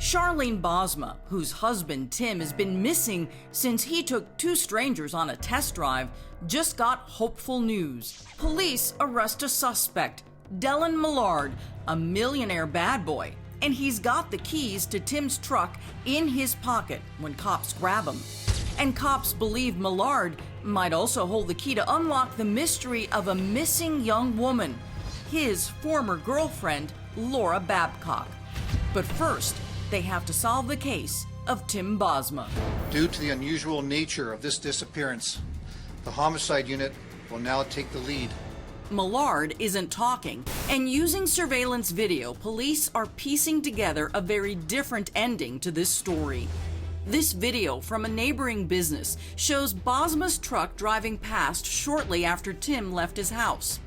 Charlene Bosma, whose husband Tim has been missing since he took two strangers on a test drive, just got hopeful news. Police arrest a suspect, Dylan Millard, a millionaire bad boy, and he's got the keys to Tim's truck in his pocket when cops grab him. And cops believe Millard might also hold the key to unlock the mystery of a missing young woman, his former girlfriend, Laura Babcock. But first, they have to solve the case of Tim Bosma. Due to the unusual nature of this disappearance, the homicide unit will now take the lead. Millard isn't talking, and using surveillance video, police are piecing together a very different ending to this story. This video from a neighboring business shows Bosma's truck driving past shortly after Tim left his house.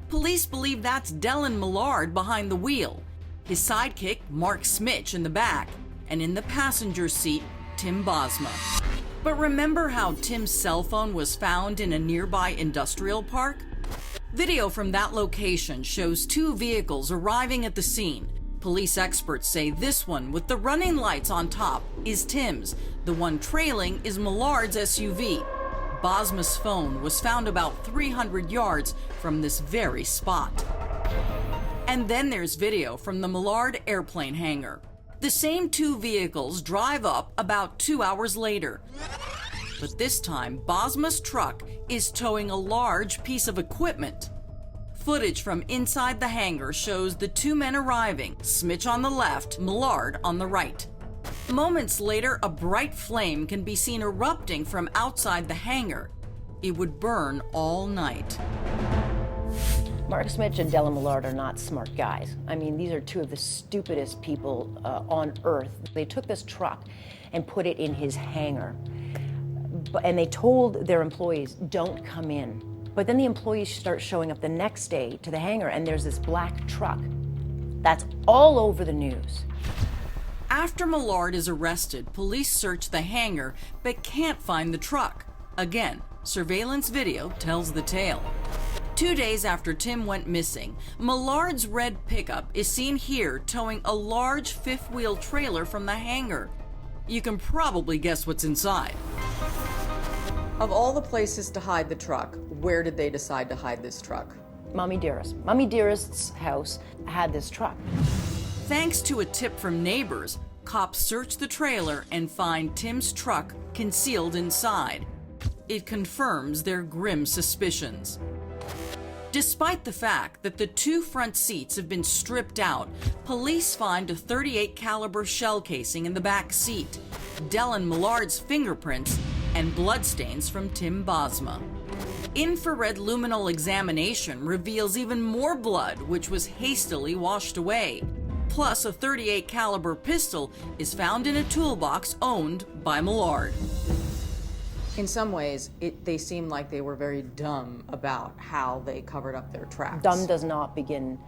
Police believe that's Dylan Millard behind the wheel, his sidekick, Mark Smitch, in the back, and in the passenger seat, Tim Bosma. But remember how Tim's cell phone was found in a nearby industrial park? Video from that location shows two vehicles arriving at the scene. Police experts say this one with the running lights on top is Tim's. The one trailing is Millard's SUV. Bosma's phone was found about 300 yards from this very spot. And then there's video from the Millard airplane hangar. The same two vehicles drive up about 2 hours later. But this time, Bosma's truck is towing a large piece of equipment. Footage from inside the hangar shows the two men arriving, Smitch on the left, Millard on the right. Moments later, a bright flame can be seen erupting from outside the hangar. It would burn all night. Mark Smitch and Dylan Millard are not smart guys. I mean, these are two of the stupidest people on earth. They took this truck and put it in his hangar. And they told their employees, don't come in. But then the employees start showing up the next day to the hangar, and there's this black truck. That's all over the news. After Millard is arrested, police search the hangar but can't find the truck. Again, surveillance video tells the tale. 2 days after Tim went missing, Millard's red pickup is seen here towing a large fifth-wheel trailer from the hangar. You can probably guess what's inside. Of all the places to hide the truck, where did they decide to hide this truck? Mommy Dearest. Mommy Dearest's house had this truck. Thanks to a tip from neighbors, cops search the trailer and find Tim's truck concealed inside. It confirms their grim suspicions. Despite the fact that the two front seats have been stripped out, police find a .38 caliber shell casing in the back seat, Dylan Millard's fingerprints, and bloodstains from Tim Bosma. Infrared luminol examination reveals even more blood, which was hastily washed away. Plus, a .38 caliber pistol is found in a toolbox owned by Millard. In some ways, they seem like they were very dumb about how they covered up their tracks. Dumb does not begin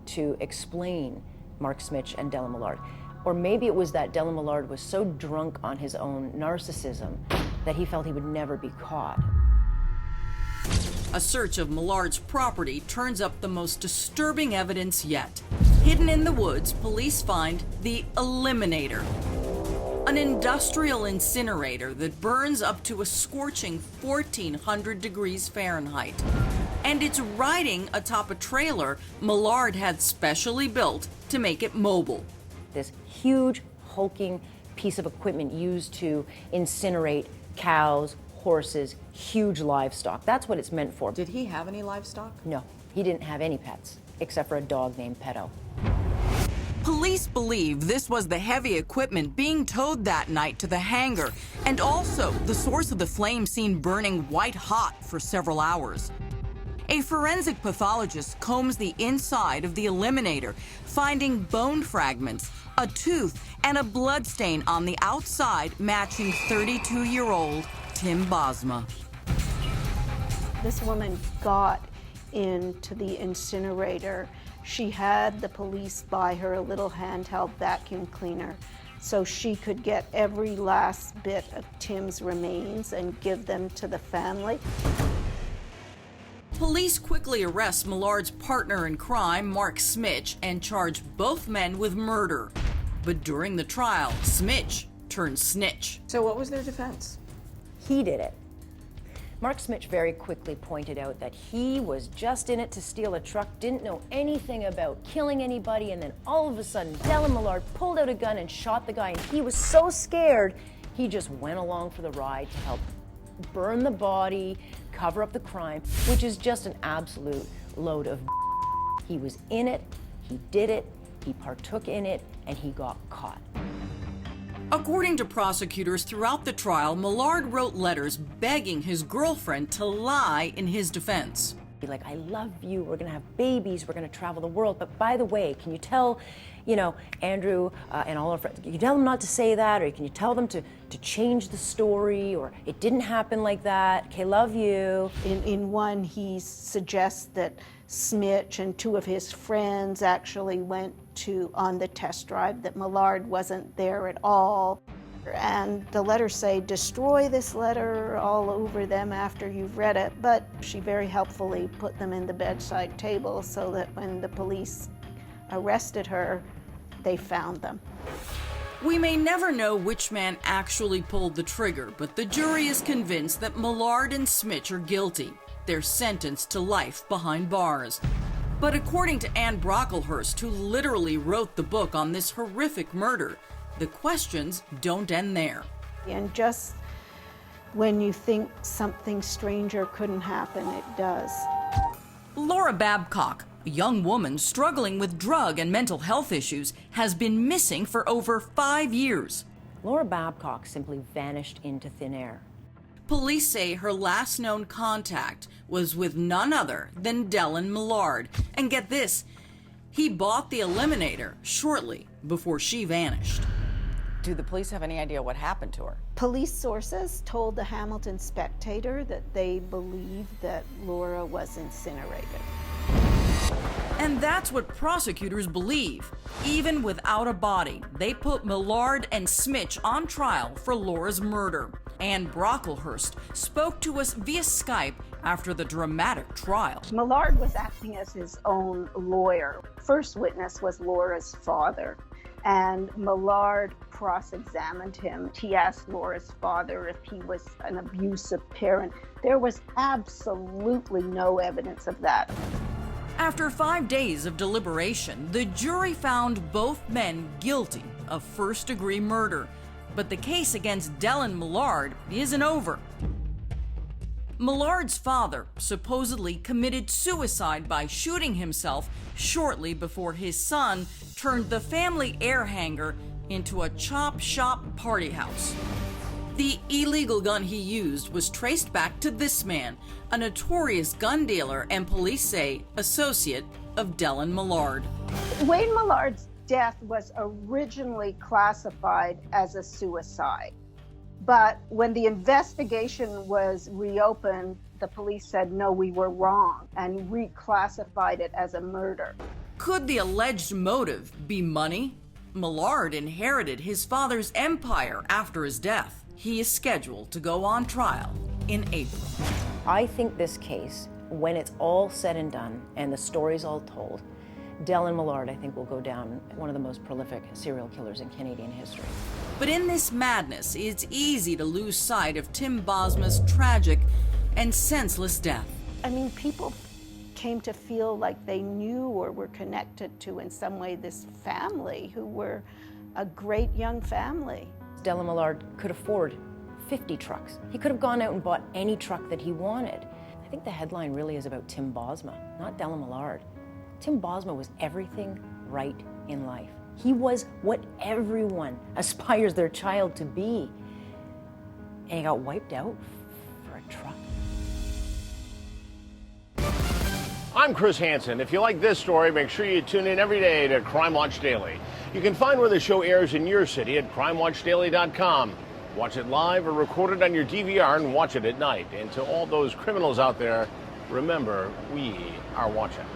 to explain Mark Smitch and Dylan Millard. Or maybe it was that Dylan Millard was so drunk on his own narcissism that he felt he would never be caught. A search of Millard's property turns up the most disturbing evidence yet. Hidden in the woods, police find the Eliminator, an industrial incinerator that burns up to a scorching 1,400 degrees Fahrenheit. And it's riding atop a trailer Millard had specially built to make it mobile. This huge, hulking piece of equipment used to incinerate cows, horses, huge livestock. That's what it's meant for. Did he have any livestock? No, he didn't have any pets, except for a dog named Pedo. Police believe this was the heavy equipment being towed that night to the hangar, and also the source of the flame seen burning white hot for several hours. A forensic pathologist combs the inside of the Eliminator, finding bone fragments, a tooth, and a bloodstain on the outside matching 32-year-old Tim Bosma. This woman got into the incinerator. She had the police buy her a little handheld vacuum cleaner so she could get every last bit of Tim's remains and give them to the family. Police quickly arrest Millard's partner in crime, Mark Smitch, and charge both men with murder. But during the trial, Smitch turned snitch. So what was their defense? He did it. Mark Smitch very quickly pointed out that he was just in it to steal a truck, didn't know anything about killing anybody, and then all of a sudden, Dylan Millard pulled out a gun and shot the guy, and he was so scared, he just went along for the ride to help burn the body, cover up the crime, which is just an absolute load of. He was in it, he did it, he partook in it, and he got caught. According to prosecutors throughout the trial, Millard wrote letters begging his girlfriend to lie in his defense. Be like, I love you, we're gonna have babies, we're gonna travel the world, but by the way, can you tell, Andrew and all our friends, can you tell them not to say that, or can you tell them to change the story, or it didn't happen like that, okay, love you. In one, he suggests that Smitch and two of his friends actually went on the test drive, that Millard wasn't there at all. And the letters say, destroy this letter all over them after you've read it. But she very helpfully put them in the bedside table so that when the police arrested her, they found them. We may never know which man actually pulled the trigger, but the jury is convinced that Millard and Smitch are guilty. They're sentenced to life behind bars. But according to Anne Brocklehurst, who literally wrote the book on this horrific murder, the questions don't end there. And just when you think something stranger couldn't happen, it does. Laura Babcock, a young woman struggling with drug and mental health issues, has been missing for over 5 years. Laura Babcock simply vanished into thin air. Police say her last known contact was with none other than Dylan Millard. And get this, he bought the Eliminator shortly before she vanished. Do the police have any idea what happened to her? Police sources told the Hamilton Spectator that they believe that Laura was incinerated. And that's what prosecutors believe. Even without a body, they put Millard and Smitch on trial for Laura's murder. Anne Brocklehurst spoke to us via Skype after the dramatic trial. Millard was acting as his own lawyer. First witness was Laura's father, and Millard cross-examined him. He asked Laura's father if he was an abusive parent. There was absolutely no evidence of that. After 5 days of deliberation, the jury found both men guilty of first-degree murder. But the case against Dylan Millard isn't over. Millard's father supposedly committed suicide by shooting himself shortly before his son turned the family air hangar into a chop shop party house. The illegal gun he used was traced back to this man, a notorious gun dealer and police say associate of Dylan Millard. Wayne Millard's death was originally classified as a suicide. But when the investigation was reopened, the police said, no, we were wrong, and reclassified it as a murder. Could the alleged motive be money? Millard inherited his father's empire after his death. He is scheduled to go on trial in April. I think this case, when it's all said and done and the story's all told, Dylan Millard, I think, will go down one of the most prolific serial killers in Canadian history. But in this madness, it's easy to lose sight of Tim Bosma's tragic and senseless death. I mean, people came to feel like they knew or were connected to, in some way, this family, who were a great young family. Dylan Millard could afford 50 trucks. He could have gone out and bought any truck that he wanted. I think the headline really is about Tim Bosma, not Dylan Millard. Tim Bosma was everything right in life. He was what everyone aspires their child to be. And he got wiped out for a truck. I'm Chris Hansen. If you like this story, make sure you tune in every day to Crime Watch Daily. You can find where the show airs in your city at crimewatchdaily.com. Watch it live or record it on your DVR and watch it at night. And to all those criminals out there, remember, we are watching.